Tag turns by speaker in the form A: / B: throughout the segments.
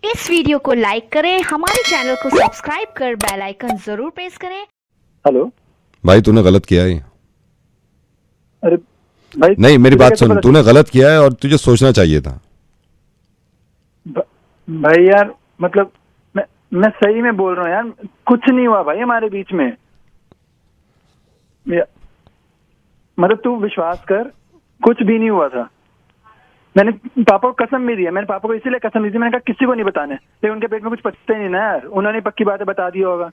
A: इस वीडियो को लाइक करें, हमारे चैनल को सब्सक्राइब कर बेल आइकन जरूर प्रेस करें।
B: हेलो
C: भाई तूने गलत किया है।
B: अरे भाई
C: नहीं मेरी बात
B: कैसे
C: सुन,
B: पता
C: तूने गलत किया है और तुझे सोचना चाहिए था।
B: भाई यार मतलब मैं सही में बोल रहा हूँ यार, कुछ नहीं हुआ भाई हमारे बीच में। मतलब तू विश्वास कर, कुछ भी नहीं हुआ था। मैंने पापा को कसम भी दिया, मैंने पापा को इसीलिए कसम दी थी, मैंने कहा किसी को नहीं बताने, लेकिन उनके पेट में कुछ पचता ही नहीं ना यार, उन्होंने पक्की बातें बता दी होगा।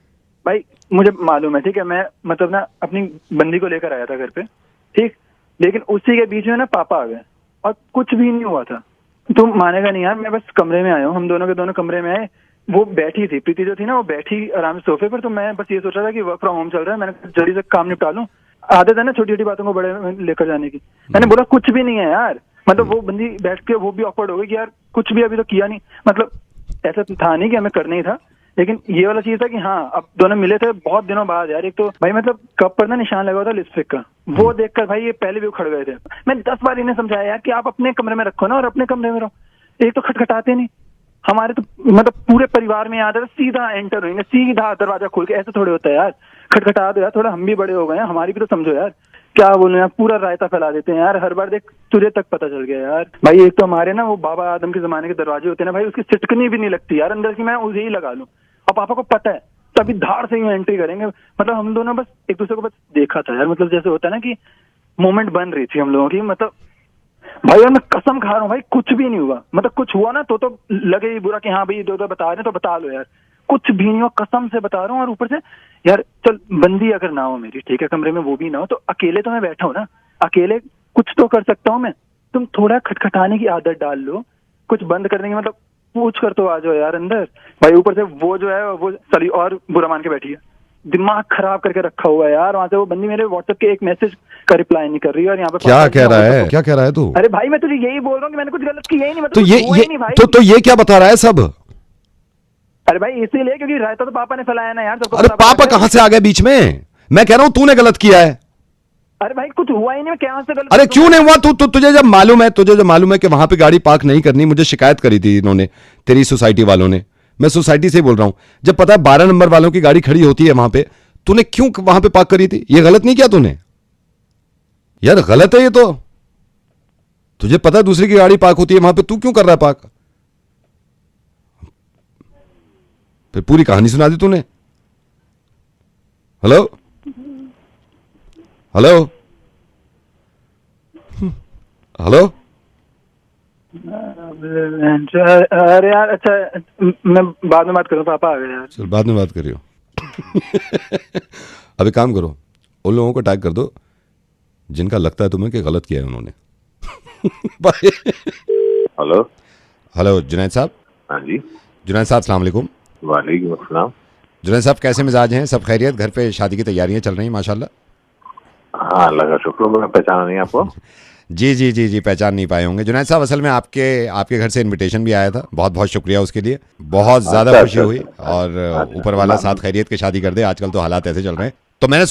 B: भाई मुझे मालूम है, ठीक है, मैं मतलब ना अपनी बंदी को लेकर आया था घर पे, ठीक, लेकिन उसी के बीच में ना पापा आ गए और कुछ भी नहीं हुआ था। तुम मानेगा नहीं यार, मैं बस कमरे में आया हूँ, हम दोनों के दोनों कमरे में आए, वो बैठी थी, प्रीति जो थी ना वो बैठी आराम से सोफे पर, तो मैं बस ये सोच रहा था कि वर्क फ्रॉम होम चल रहा है, मैंने जल्दी से काम निपटा लूं। आदत है ना छोटी छोटी बातों को बड़े में लेकर जाने की। मैंने बोला कुछ भी नहीं है यार, मतलब वो बंदी बैठ के वो भी ऑकवर्ड हो गई कि यार कुछ भी अभी तो किया नहीं, मतलब ऐसा था नहीं कि हमें करना ही था, लेकिन ये वाला चीज था कि हाँ अब दोनों मिले थे बहुत दिनों बाद यार। एक तो भाई मतलब कप पर ना निशान लगा हुआ था लिपस्टिक का, वो देखकर भाई ये पहले भी उखड़ गए थे। मैं 10 बार इन्हें समझाया यार कि आप अपने कमरे में रखो ना और अपने कमरे में रहो, एक तो खटखटाते नहीं। हमारे तो मतलब पूरे परिवार में आता था, सीधा एंटर होंगे, सीधा दरवाजा खोल के, ऐसे थोड़े होता है यार, खटखटा दो यार, थोड़ा हम भी बड़े हो गए हैं, हमारी भी तो समझो यार। क्या बोलूं यार, पूरा रायता फैला देते हैं यार, हर बार देख तुझे तक पता चल गया यार। भाई एक तो हमारे ना वो बाबा आदम के जमाने के दरवाजे होते हैं ना भाई, उसकी सिटकनी भी नहीं लगती यार अंदर की, मैं उसे ही लगा लूं, और पापा को पता है, तभी धार से ही एंट्री करेंगे। मतलब हम दोनों बस एक दूसरे को बस देखा था यार, मतलब जैसे होता है ना कि मोमेंट बन रही थी हम लोगों की। मतलब भाई यार मैं कसम खा रहा हूँ भाई, कुछ भी नहीं हुआ, मतलब कुछ हुआ ना तो लगे ही बुरा कि हाँ भाई जो बता रहे हैं तो बता लो यार, कुछ भी नहीं हुआ, कसम से बता रहा हूँ। और ऊपर से यार चल बंदी अगर ना हो मेरी, ठीक है, कमरे में वो भी ना हो, तो अकेले तो मैं बैठा हूँ ना, अकेले कुछ तो कर सकता हूँ मैं। तुम थोड़ा खटखटाने की आदत डाल लो, कुछ बंद करने की, मतलब पूछ कर तो आ जाओ यार अंदर। भाई ऊपर से वो जो है वो सली और बुरा मान के बैठी है, दिमाग खराब करके रखा हुआ है यार। वहां से वो बंदी मेरे व्हाट्सएप के एक मैसेज का रिप्लाई नहीं कर रही है, और यहाँ पे
C: क्या कह रहा है, क्या कह रहा है तू?
B: अरे भाई मैं तुझे यही बोल रहा हूँ कि मैंने कुछ गलत किया ही नहीं,
C: तो
B: मतलब
C: ये
B: हुआ ही नहीं भाई।
C: तो ये क्या बता रहा है सब?
B: अरे भाई इसीलिए क्योंकि रायता तो पापा ने फैलाया ना यार, सबको
C: अरे
B: पता
C: पापा
B: है।
C: कहां से आ गए बीच में? मैं कह रहा हूं तूने गलत किया है।
B: अरे भाई कुछ हुआ ही नहीं, मैं क्या से गलत।
C: अरे क्यों नहीं हुआ? तुझे जब मालूम है कि वहां पे गाड़ी पार्क नहीं करनी, मुझे शिकायत करी थी इन्होंने, तेरी सोसाइटी वालों ने, मैं सोसाइटी से ही बोल रहा हूं, जब पता है 12 नंबर वालों की गाड़ी खड़ी होती है वहां पे, तूने क्यों वहां पे पार्क करी थी? ये गलत नहीं किया तूने यार, गलत है ये तो। तुझे पता है दूसरी की गाड़ी पार्क होती है वहां पे, तू क्यों कर रहा है पार्क? फिर पूरी कहानी सुना दी तूने। Hello hello hello.
B: अरे यार अच्छा मैं बाद में बात करूँ, पापा आ गए यार।
C: चल बाद में बात करियो। अभी काम करो, उन लोगों को टैग कर दो जिनका लगता है तुम्हें कि गलत किया है उन्होंने। बाय।
D: हेलो
C: हेलो जुनैद साहब।
D: हाँ जी।
C: जुनैद साहब अस्सलाम वालेकुम।
D: वालेकुम अस्सलाम।
C: जुनैद साहब कैसे मिजाज हैं? सब खैरियत? घर पे शादी की तैयारियां चल रही हैं माशाल्लाह?
D: हाँ अल्लाह का शुक्र, मैं पहचाना नहीं आपको।
C: जी पहचान नहीं पाए होंगे। जुनैद साहब असल में आपके घर से इनविटेशन भी आया था, बहुत बहुत शुक्रिया उसके लिए, बहुत ज़्यादा
D: अच्छा,
C: खुशी हुई। और ऊपर वाला साथ खैरियत की शादी कर दे, आजकल तो हालात ऐसे चल रहे हैं। तो मैंने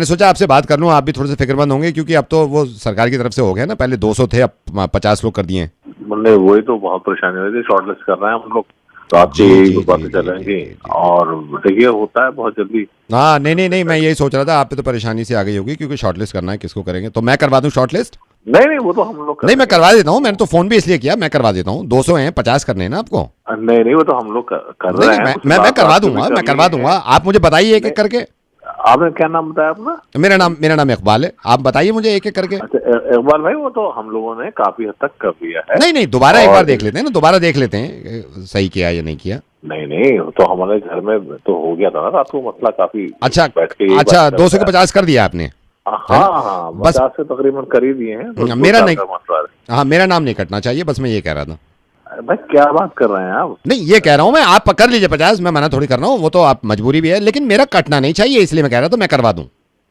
C: सोचा आपसे बात कर लूँ, आप भी थोड़े से फिक्रमंद होंगे क्योंकि अब तो वो सरकार की तरफ से हो गया ना, पहले 200 थे अब 50 लोग कर दिए हैं।
D: मतलब वही तो बहुत परेशानी हुई थी, शॉर्टलिस्ट कर रहे हैं हम लोग, तो आपकी
C: जी,
D: बातें
C: जी,
D: चलेंगी
C: जी, जी।
D: और देखिए होता है बहुत जल्दी।
C: हाँ नहीं मैं यही सोच रहा था, आप पे तो परेशानी से आ गई होगी क्योंकि शॉर्टलिस्ट करना है, किसको करेंगे? तो मैं करवा दूं शॉर्टलिस्ट?
D: नहीं वो तो हम लोग
C: नहीं मैं करवा देता हूँ, मैंने तो फोन भी इसलिए किया, मैं करवा देता हूँ। 200 हैं, 50 करने हैं ना आपको?
D: नहीं वो तो हम लोग कर रहे हैं।
C: मैं करवा दूंगा, आप मुझे बताइए एक एक करके।
D: आपने क्या नाम बताया अपना?
C: मेरा नाम इकबाल है, आप बताइए मुझे एक एक करके।
D: अच्छा इकबाल भाई, वो तो हम लोगों ने काफी हद तक कर दिया है।
C: नहीं दोबारा एक बार देख लेते हैं ना, दोबारा देख लेते हैं सही किया या नहीं किया।
D: नहीं तो हमारे घर में तो हो गया था ना रात को मसला, काफी
C: अच्छा
D: बैठ के
C: 200 को 50 कर दिया आपने?
D: हाँ
C: बस
D: 50 से तकरीबन कर ही दिए हैं। तो
C: मेरा नहीं,
D: मसला है।
C: हाँ मेरा नाम नहीं कटना चाहिए, बस मैं ये कह रहा था।
D: भाई क्या बात कर रहे हैं आप?
C: नहीं ये कह रहा हूँ मैं, आप कर लीजिए 50, मैं मना थोड़ी कर रहा हूँ, वो तो आप मजबूरी भी है, लेकिन मेरा कटना नहीं चाहिए, इसलिए मैं कह रहा था मैं करवा दूं।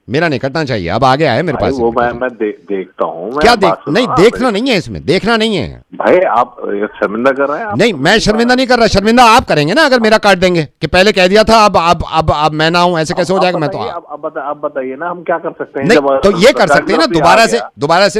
C: मेरा नहीं कटना चाहिए, अब आगे आए मेरे
D: भाई
C: पास।
D: वो मैं देखता हूँ।
C: क्या नहीं, देखना नहीं है इसमें, देखना नहीं है
D: भाई। आप शर्मिंदा कर रहे हैं।
C: नहीं, मैं शर्मिंदा नहीं कर रहा, शर्मिंदा आप करेंगे ना अगर मेरा काट देंगे कि पहले कह दिया था, अब मैं ना हूं, ऐसे कैसे हो जाएगा? मैं तो
D: अब बताइए ना, हम क्या कर सकते हैं?
C: नहीं तो ये कर सकते हैं ना,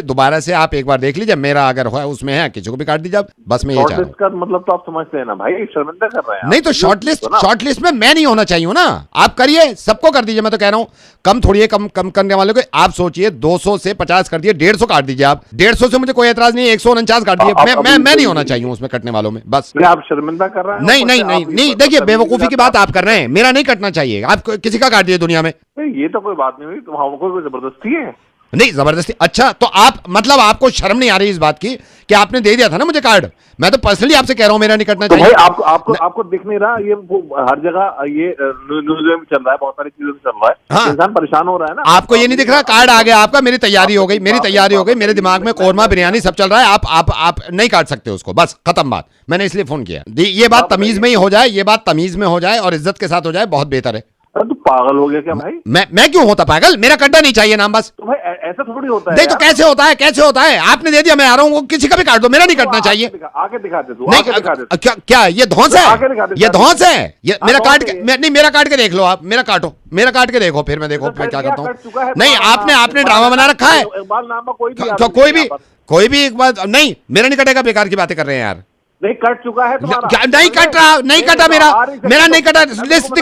C: दोबारा से आप एक बार देख लीजिए, मेरा अगर उसमें है किसी को भी काट दीजिए, बस मैं ये चाह रहा हूं।
D: का मतलब तो आप समझते हैं ना भाई, शर्मिंदा कर रहे हैं।
C: नहीं तो शॉर्टलिस्ट में मैं नहीं होना चाहिए ना, आप करिए, सबको कर दीजिए। मैं तो कह रहा हूं कम थोड़ी है, कम करने वाले को आप सोचिए, 200 से 50 कर दिए, 150 काट दीजिए आप। 150 से मुझे कोई एतराज नहीं है, 149 काट दिए, मैं नहीं होना चाहिए उसमें कटने वालों में, बस।
D: आप शर्मिंदा कर रहे हैं।
C: नहीं, देखिए बेवकूफी की बात आप कर रहे हैं, मेरा नहीं कटना चाहिए, आप किसी का काट दिए दुनिया में।
D: ये तो कोई बात नहीं हुई, हमको कोई जबरदस्ती है?
C: नहीं जबरदस्ती। अच्छा तो आप मतलब आपको शर्म नहीं आ रही इस बात की कि आपने दे दिया था ना मुझे कार्ड? मैं तो पर्सनली आपसे कह रहा हूं मेरा नहीं कटना चाहिए।
D: भाई आपको दिख नहीं रहा? ये हर जगह ये न्यूज में चल रहा है, बहुत सारी चीजों में चल रहा है।
C: हाँ।
D: इंसान परेशान हो रहा है ना।
C: आपको ये नहीं दिख रहा? कार्ड आ गया आपका, मेरी तैयारी हो गई, मेरे दिमाग में कोरमा बिरयानी सब चल रहा है, आप नहीं काट सकते उसको, बस खत्म बात। मैंने इसलिए फोन किया, ये बात तमीज में ही हो जाए, ये बात तमीज में हो जाए और इज्जत के साथ हो जाए, बहुत बेहतर है।
D: तू पागल हो गया क्या भाई?
C: मैं क्यों होता पागल? मेरा कट्टा नहीं चाहिए नाम, बस।
D: तो भाई ऐसा थोड़ी होता है।
C: नहीं तो कैसे होता है? आपने दे दिया, मैं आ रहा हूँ, किसी का भी काट दो, मेरा नहीं कटना चाहिए।
D: आके दिखा दे तू,
C: नहीं क्या ये धौंस है? ये धौंस है? ये मेरा काट के नहीं, मेरा काट के देख लो आप, मेरा काट के देखो, फिर मैं देखो मैं क्या करता हूँ। नहीं आपने ड्रामा बना रखा है, कोई भी एक बात नहीं, मेरा नहीं कटेगा, बेकार की बातें कर रहे हैं यार।
D: नहीं कट चुका है तुम्हारा?
C: नहीं कट रहा, नहीं कटा मेरा नहीं कटा। लिस्ट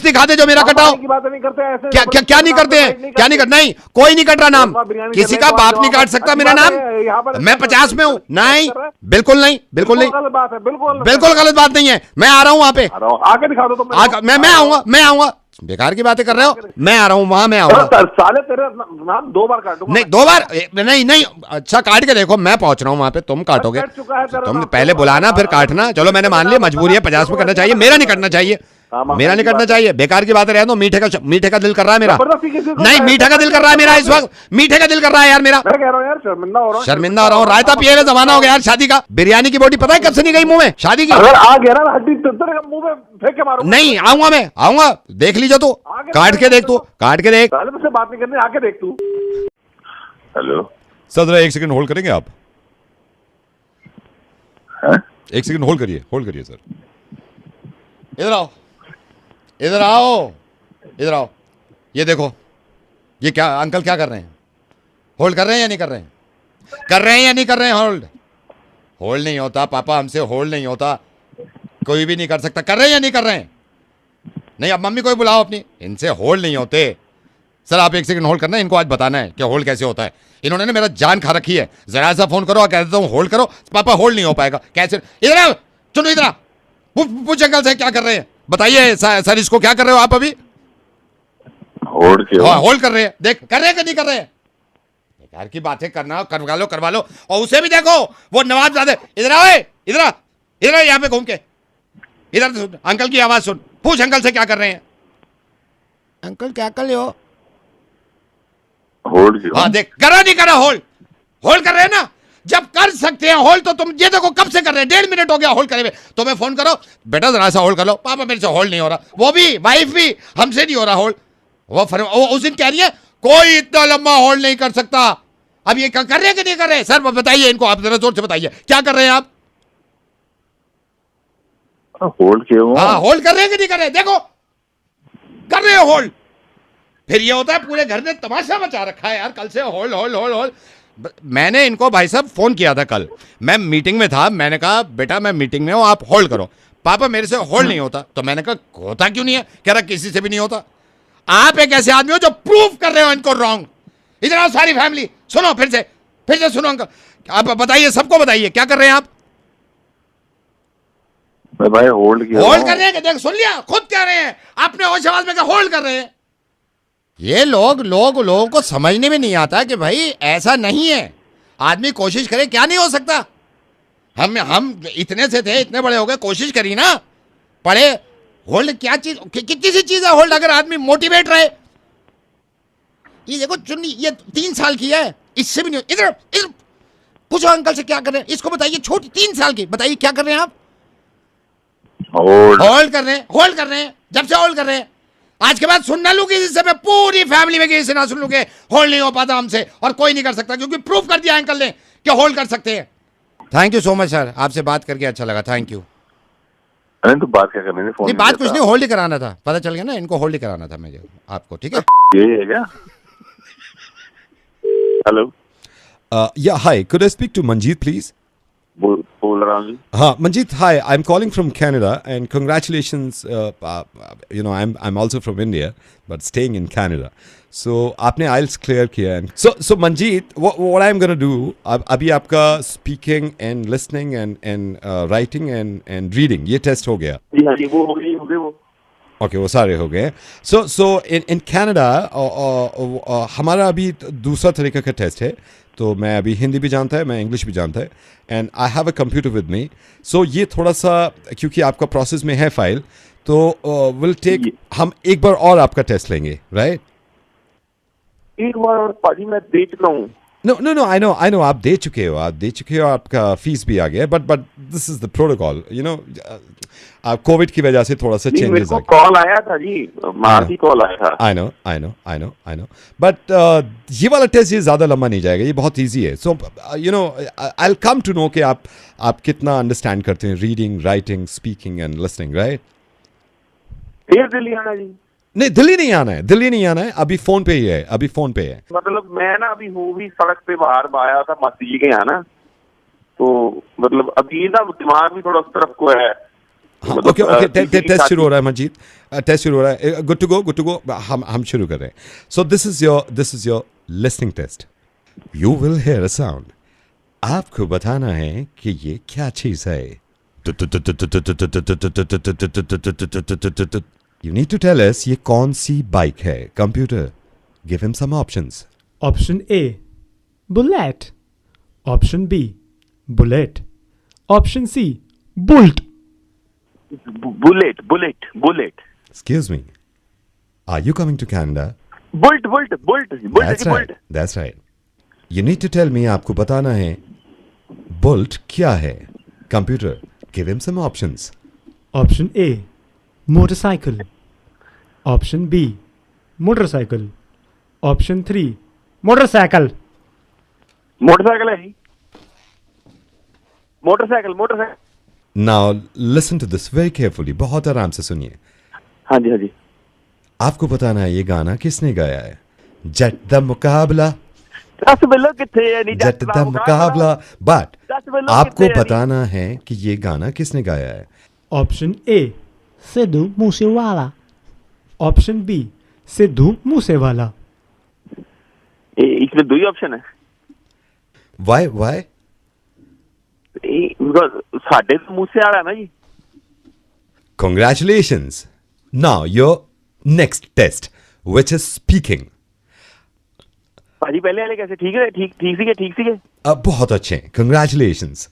C: दिखा दे जो मेरा कटा हो। क्या नहीं करते हैं? क्या नहीं करते? नहीं कोई नहीं कट रहा नाम, किसी का बाप नहीं काट सकता मेरा नाम। मैं 50 में हूँ। नहीं बिल्कुल नहीं, बिल्कुल गलत बात नहीं है। मैं आ रहा हूँ वहां पे,
D: आके दिखा दो।
C: मैं आऊंगा। बेकार की बातें कर रहे हो, मैं आ रहा हूँ वहां, मैं आऊंगा।
D: साले तेरे नाम 2 बार काटूंगा।
C: नहीं 2 बार नहीं। अच्छा काट के देखो, मैं पहुंच रहा हूँ वहां पे, तुम काटोगे। तुम पहले बुलाना फिर काटना, चलो मैंने मान लिया, मजबूरी है, 50 में करना चाहिए, मेरा नहीं करना चाहिए, मेरा नहीं करना चाहिए। बेकार की बात रहे दो, मीठे का दिल कर रहा है मेरा। नहीं मीठे का दिल कर रहा है मेरा, इस वक्त मीठे का दिल कर रहा है यार मेरा।
D: मैं कह रहा हूँ यार, शर्मिंदा
C: हो रहा हूँ। रायता पिए हुए जमाना हो गया यार शादी का। बिरयानी की बोटी पता है कब से नहीं गई मुंह में शादी की?
D: अगर आ गया ना हड्डी मुंह में फेंक के मारो।
C: नहीं आऊंगा, देख लीजिए तू, काट के देख,
D: मुझसे बात नहीं करनी, आके देख तू। हेलो
C: सर, जरा 1 सेकंड होल्ड करेंगे आप? 1 सेकंड होल्ड करिए सर। इधर आओ। ये देखो, ये क्या अंकल क्या कर रहे हैं? होल्ड कर रहे हैं या नहीं कर रहे हैं? होल्ड नहीं होता पापा, हमसे होल्ड नहीं होता, कोई भी नहीं कर सकता। कर रहे हैं या नहीं कर रहे हैं? नहीं, अब मम्मी को भी बुलाओ अपनी, इनसे होल्ड नहीं होते। सर आप 1 सेकंड होल्ड करना, इनको आज बताना है कि होल्ड कैसे होता है। इन्होंने ना मेरा जान खा रखी है, जरा सा फोन करो, कह देता हूँ होल्ड करो, पापा होल्ड नहीं हो पाएगा। कैसे? इधर आओ, सुनो इधर, पूछ अंकल से क्या कर रहे हैं, बताइए सर इसको क्या कर रहे हो आप अभी? होल्ड कर रहे हैं। देख कर रहे हैं कि नहीं कर रहे हैं? बेकार की बातें करना, करवा लो। और उसे भी देखो, वो नवाबजादे। इधर यहाँ पे घूम के, इधर अंकल की आवाज सुन, पूछ अंकल से क्या कर रहे हैं। अंकल क्या कर रहे हो?
D: होल्ड।
C: हाँ देख, करो नहीं करो होल्ड कर रहे हैं ना? जब कर सकते हैं होल्ड तो तुम ये देखो कब से कर रहे हैं, 1.5 मिनट हो गया होल्ड करे हुए। तुम्हें फोन करो, बेटा जरा सा होल्ड कर लो। पापा मेरे से होल्ड नहीं हो रहा, वो भी वाइफ भी हमसे नहीं हो रहा होल्ड। वो उस दिन कह रही है कोई इतना लंबा होल्ड नहीं कर सकता। अब ये कर रहे हैं कि नहीं कर रहे? सर बताइए इनको, आप जरा जोर से बताइए क्या कर रहे हैं आप?
D: होल्ड क्यों?
C: हाँ होल्ड कर रहे हैं कि नहीं कर रहे? देखो कर रहे हो होल्ड। फिर ये होता है पूरे घर ने तमाशा मचा रखा है यार, कल से होल्ड। मैंने इनको भाई साहब फोन किया था कल, मैं मीटिंग में था, मैंने कहा बेटा मैं मीटिंग में हूं, आप होल्ड करो। पापा मेरे से होल्ड नहीं होता। तो मैंने कहा होता क्यों नहीं है? कह रहा किसी से भी नहीं होता। आप एक ऐसे आदमी हो जो प्रूव कर रहे हो इनको रॉन्ग। इधर आओ सारी फैमिली, सुनो फिर से सुनो अंकल, आप बताइए, सबको बताइए क्या कर रहे हैं आप?
D: भाई होल्ड
C: कर रहे हैं, देख सुन लिया, खुद कह रहे हैं, आपने होश आवाज में कहा होल्ड कर रहे हैं। ये लोगों को समझने में नहीं आता कि भाई ऐसा नहीं है, आदमी कोशिश करे, क्या नहीं हो सकता। हम इतने से थे, इतने बड़े हो गए, कोशिश करी ना, पढ़े। होल्ड क्या चीज, कितनी सी चीज है होल्ड, अगर आदमी मोटिवेट रहे। ये देखो चुन्नी, ये 3 साल की है, इससे भी नहीं। इधर पूछो अंकल से क्या कर रहे हैं, इसको बताइए, छोटी 3 साल की, बताइए क्या कर रहे हैं आप? होल्ड कर रहे हैं। जब से होल्ड कर रहे हैं,
E: आज के बाद सुन ना लूँ किसी से, मैं पूरी फैमिली में किसी से ना सुन लूँ कि होल्ड नहीं हो पाता हमसे, और कोई नहीं कर सकता, क्योंकि प्रूफ कर दिया अंकल ने कि होल्ड कर सकते हैं। Thank you so much sir, आपसे बात करके अच्छा लगा, थैंक यू।
D: अरे तो बात क्या करनी थी, फोन
E: नहीं बात कुछ नहीं, होल्ड ही कराना था, पता चल गया ना, इनको होल्ड ही कराना था मुझे आपको, ठीक है।
D: यही है क्या? Hello,
C: Yeah, hi. Could I speak to Manjeet, please?
D: बोल रहा हूँ जी।
C: Manjeet, hi. I'm calling from Canada, and congratulations. I'm also from India, but staying in Canada. So आपने IELTS clear किया, and so Manjeet, what I'm gonna do? अभी आपका speaking and listening and writing and reading ये test हो गया।
D: जी हाँ जी, वो हो गई वो।
C: ओके, वो सारे हो गए। सो इन कनाडा हमारा अभी दूसरा तरीके का टेस्ट है, तो मैं अभी हिंदी भी जानता है, मैं इंग्लिश भी जानता है, and I have a computer with me. So ये थोड़ा सा, क्योंकि आपका प्रोसेस में है फाइल, तो विल टेक, हम एक बार और आपका टेस्ट लेंगे, राइट?
D: एक बार और पाजी मैं दे चुका हूँ।
C: No, I know, आप दे चुके हो, आपका फीस भी आ गया, but this is the protocol, Covid की वजह से थोड़ा सा
D: मेरे
C: चेंजेस
D: को
C: आ गए।
D: कॉल आया था जी, मार्ती कॉल आया था।
C: I know. But ये वाला टेस्ट ये ज़्यादा लंबा नहीं जाएगा, ये बहुत इजी है। सो I'll come to know कि आप कितना अंडरस्टैंड करते हैं reading, writing, speaking and listening, right?
D: फिर दिल्ली आना जी?
C: नहीं, दिल्ली नहीं आना है, अभी फोन पे ही है,
D: मतलब मैं ना अभी हूँ भी सड़क पे बाहर आया था मासी जी के यहाँ ना, तो मतलब अभी ना दिमाग भी थोड़ा उस तरफ को है।
C: ओके, टेस्ट शुरू हो रहा है मंजीत, टेस्ट शुरू हो रहा है। गुड टू गो, हम शुरू कर रहे हैं। So this is your listening test. You will hear a sound, आपको बताना है कि ये क्या चीज है। You need to tell us ये कौन सी बाइक है। Computer, give him some options.
F: Option A bullet, option B bullet, option C bullet.
D: Bullet.
C: Excuse me. Are you coming to Canada?
D: Bullet
C: That's right. You need to tell me, आपको बताना है built क्या है। Computer, give him some options.
F: Option A motorcycle, option B motorcycle, option 3 motorcycle.
D: Motorcycle है जी, motorcycle.
C: Now listen to this very carefully. बहुत आराम से सुनिए।
D: हाँ जी।
C: आपको बताना है ये गाना किसने गाया है। जट द मुकाबला,
D: दस बिलो किथे है नी
C: जट द मुकाबला, बट
D: दस बिलो
C: आपको
D: किथे है नी?
C: बताना है कि ये गाना किसने गाया है।
F: Option A Sidhu Moosewala, option B Sidhu Moosewala.
D: इसमें दो ही ऑप्शन है।
C: Why?
D: साढ़े तो मूसे वाला है ना जी।
C: Congratulations. Now your next test, which is speaking.
D: भाजी पहले वाले कैसे ठीक सीखे?
C: अब बहुत अच्छे, कंग्रेचुलेशंस।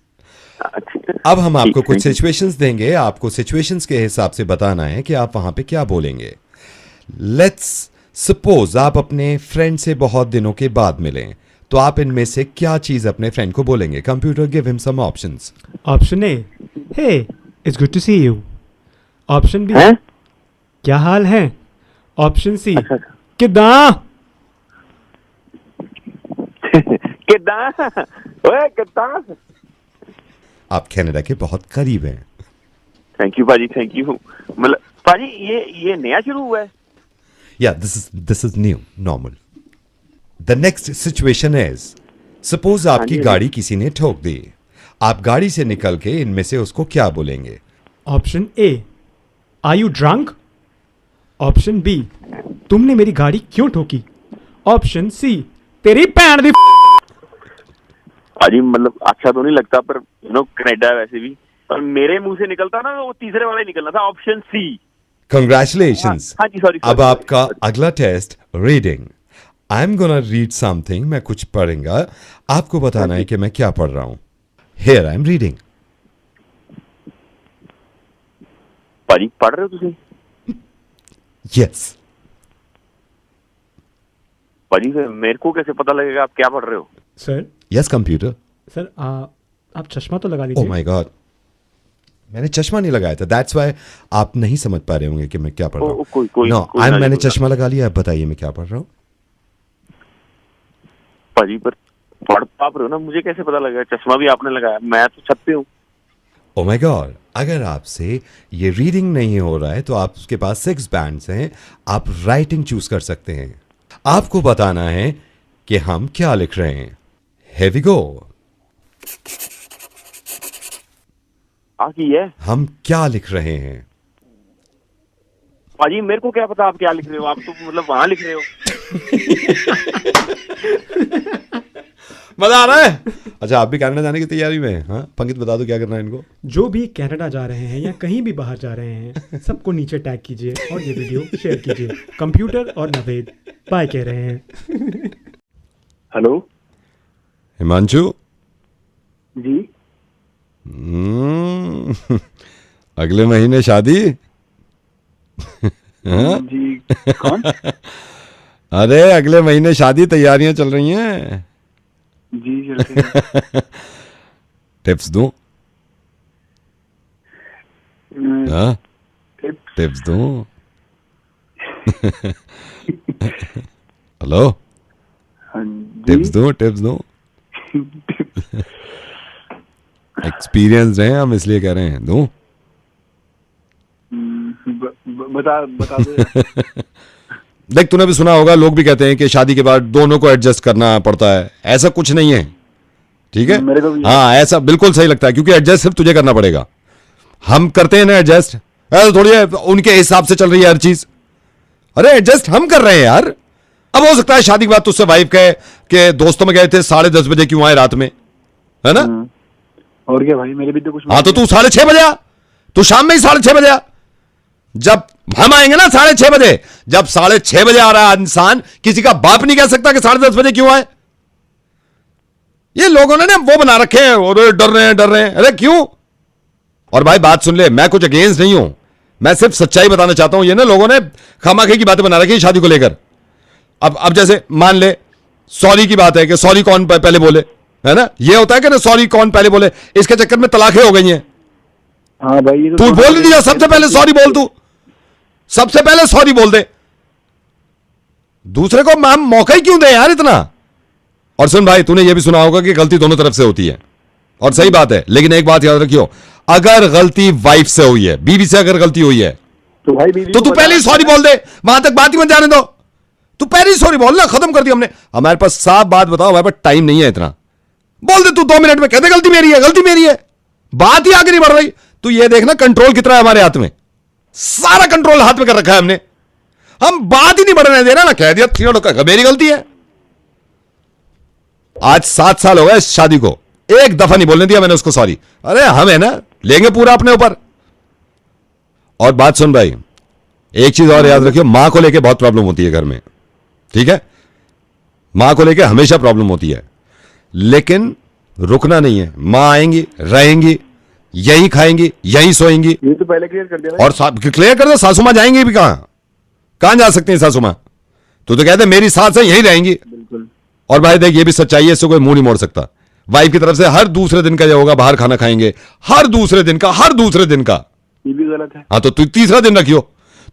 D: अच्छा,
C: अब हम आपको
D: ठीक,
C: कुछ
D: thank you.
C: सिचुएशंस देंगे, आपको सिचुएशंस के हिसाब से बताना है कि आप वहां पे क्या बोलेंगे। लेट्स सपोज आप अपने फ्रेंड से बहुत दिनों के बाद मिलें, तो आप इनमें से क्या चीज अपने फ्रेंड को बोलेंगे। Computer, give him some options.
F: Option A hey it's good to see you, option B
D: हैं?
F: क्या हाल है, ऑप्शन सी
D: अच्छा।
F: किदां।
D: कितना?
C: आप कनाडा के बहुत करीब हैं।
D: थैंक यू भाजी, थैंक यू। मतलब भाजी ये नया शुरू हुआ है।
C: या this is new normal. The next situation is, suppose आपकी
D: हाँ जी।
C: गाड़ी किसी ने ठोक दी, आप गाड़ी से निकल के इनमें से उसको क्या बोलेंगे।
F: Option A are you drunk, option B तुमने मेरी गाड़ी क्यों ठोकी, ऑप्शन सी तेरी भैन दी।
D: भाजी मतलब अच्छा तो नहीं लगता, पर कनाडा वैसे भी, पर मेरे मुंह से निकलता ना वो तीसरे वाला ही निकलना था, ऑप्शन सी।
C: कंग्रेचुलेशंस।
D: हाँ जी, सॉरी।
C: अब आपका अगला test reading. I am gonna read something, मैं कुछ पढ़ूंगा, आपको बताना है कि मैं क्या पढ़ रहा हूं। Here I am reading.
D: भाजी पढ़ रहे हो तुम?
C: यस।
D: भाजी मेरे को कैसे पता लगेगा आप क्या पढ़ रहे हो?
F: Sir
C: yes computer.
F: सर आप चश्मा तो लगा
C: ओह
F: लीजिए।
C: My God. मैंने चश्मा नहीं लगाया था, दैट्स व्हाई आप नहीं समझ पा रहे होंगे कि मैं क्या पढ़ रहा हूँ।
D: कोई
C: नो
D: कोई ना
C: मैंने
D: जी,
C: चश्मा लगा लिया, अब बताइए मैं क्या पढ़ रहा हूँ।
D: भाजी पर पढ़ आप रहे हो ना, मुझे कैसे पता लगा? चश्मा भी आपने लगाया, मैं तो छत पे हूँ।
C: ओ माय गॉड, अगर आपसे ये रीडिंग नहीं हो रहा है तो आपके पास 6 बैंड्स हैं, आप राइटिंग चूज कर सकते हैं। आपको बताना है कि हम क्या लिख रहे हैं। Here we go।
D: की है
C: हम क्या लिख रहे हैं?
D: भाजी, मेरे को क्या पता आप क्या लिख रहे हो? आप तो मतलब वहां लिख रहे हो।
C: मजा आ रहा है? अच्छा, आप भी कनाडा जाने की तैयारी में हैं? हाँ पंकित, बता दो क्या करना है इनको।
F: जो भी कनाडा जा रहे हैं या कहीं भी बाहर जा रहे हैं, सबको नीचे टैग कीजिए और ये वीडियो शेयर कीजिए। कंप्यूटर और नवेद बाय कह रहे हैं।
B: हेलो
C: हिमांशु,
B: जी।
C: अगले महीने शादी? हाँ?
B: जी कौन?
C: अरे अगले महीने शादी, तैयारियां चल रही हैं।
B: जी चलते हैं।
C: टिप्स दूं? हाँ
B: टिप्स?
C: टिप्स दूं? हेलो,
B: हाँ जी।
C: टिप्स दूं? टिप्स दूं? एक्सपीरियंस हैं हम, इसलिए कह रहे हैं, दूं?
B: बता दो यार।
C: देख, तूने भी सुना होगा, लोग भी कहते हैं कि शादी के बाद दोनों को एडजस्ट करना पड़ता है। ऐसा कुछ नहीं है, ठीक है?
B: मेरे को भी
C: हाँ, ऐसा बिल्कुल सही लगता है, क्योंकि एडजस्ट सिर्फ तुझे करना पड़ेगा। हम करते हैं ना एडजस्ट, ऐसा थोड़ी है उनके हिसाब से चल रही है हर चीज। अरे एडजस्ट हम कर रहे हैं यार। अब हो सकता है शादी के बाद तुझसे वाइफ कहे कि दोस्तों में गए थे 10:30 बजे क्यों आए रात में, है ना?
B: और क्या भाई, मेरे भी तो कुछ।
C: हाँ तो तू 6:30 बजे आ, तू शाम में ही 6:30 बजे आ। जब हम आएंगे ना 6:30 बजे, जब 6:30 बजे आ रहा है इंसान, किसी का बाप नहीं कह सकता कि 10:30 बजे क्यों आए। ये लोगों ने ना वो बना रखे हैं, और डर रहे हैं। अरे क्यों? और भाई बात सुन ले, मैं कुछ अगेंस्ट नहीं हूं, मैं सिर्फ सच्चाई बताना चाहता हूं। ये ना लोगों ने खामाखे की बातें बना रखी है शादी को लेकर। अब जैसे मान ले सॉरी की बात है कि सॉरी कौन पहले बोले, है ना? ये होता है कि ना सॉरी कौन पहले बोले, इसके चक्कर में तलाकें हो गई हैं।
B: हाँ भाई, ये तो
C: तू बोल नहीं दिया, सबसे पहले सॉरी बोल, तू सबसे पहले सॉरी बोल दे। दूसरे को हम मौका ही क्यों दे यार इतना? और सुन भाई, तूने ये भी सुना होगा कि गलती दोनों तरफ से होती है, और सही बात है, लेकिन एक बात याद रखियो, अगर गलती वाइफ से हुई है, बीवी से अगर गलती हुई है,
B: तो भाई बीवी
C: तो तू पहले ही सॉरी बोल दे, वहां तक बात ही मत जाने दो। तू पहले ही सॉरी बोल ना, खत्म कर दिया हमने। हमारे पास साफ बात बताओ, हमारे पास टाइम नहीं है इतना। बोल दे तू 2 मिनट में, कहते गलती मेरी है, गलती मेरी है, बात ही आगे नहीं बढ़ रही। तू ये देखना कंट्रोल कितना है हमारे हाथ में, सारा कंट्रोल हाथ में कर रखा है हमने। हम बात ही नहीं बढ़ने दे रहे ना, कह दिया मेरी गलती है। आज 7 साल हो गए इस शादी को, एक दफा नहीं बोलने दिया मैंने उसको सॉरी। अरे हम है ना, लेंगे पूरा अपने ऊपर। और बात सुन भाई, एक चीज और याद रखियो, मां को लेके बहुत प्रॉब्लम होती है घर में, ठीक है? मां को लेके हमेशा प्रॉब्लम होती है, लेकिन रुकना नहीं है। मां आएंगी, रहेंगी, यहीं खाएंगी, यहीं सोएंगी।
B: ये तो पहले क्लियर कर दिया भाई।
C: और क्लियर कर दो, सासू मां जाएंगी भी कहां जा सकती है सासू मां? तू तो कहते मेरी सास है, यहीं रहेंगी।
B: बिल्कुल।
C: और भाई देख, ये भी सच्चाई है, इससे कोई मुंह नहीं मोड़ सकता। वाइफ की तरफ से हर दूसरे दिन का ये होगा, बाहर खाना खाएंगे, हर दूसरे दिन का।
B: ये भी गलत है।
C: हाँ तो तू तीसरा दिन रखियो,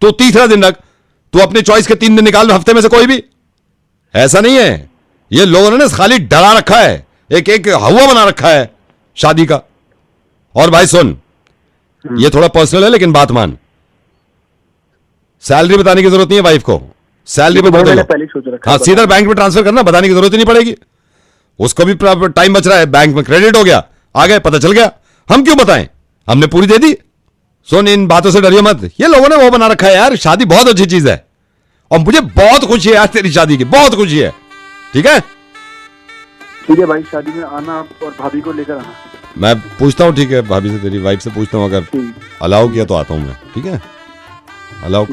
C: तो तीसरा दिन रख, तू अपने चॉइस के 3 दिन निकाल हफ्ते में से कोई भी। ऐसा नहीं है, ये लोगों ने खाली डरा रखा है, एक हवा बना रखा है शादी का। और भाई सुन, ये थोड़ा पर्सनल है लेकिन बात मान, सैलरी बताने की जरूरत नहीं है वाइफ को, सैलरी पे बोल
B: मैंने
C: दो।
B: पहले ही सोच रखा
C: हाँ
B: है।
C: सीधा बैंक में ट्रांसफर करना, बताने की जरूरत ही नहीं पड़ेगी। उसको भी टाइम बच रहा है, बैंक में क्रेडिट हो गया, आ गए, पता चल गया। हम क्यों बताएं, हमने पूरी दे दी। सुन, इन बातों से डरियो मत, ये लोगों ने वो बना रखा है यार। शादी बहुत अच्छी चीज है, और मुझे बहुत खुशी है यार तेरी शादी की, बहुत खुशी है, ठीक है?
B: ठीक है भाई, शादी में आना आप, और भाभी को लेकर आना।
C: मैं पूछता हूँ, ठीक है? भाभी से, तेरी वाइफ से पूछता हूँ, अगर
B: ठीक।
C: अलाउ किया तो आता हूँ मैं, ठीक है? अलाउ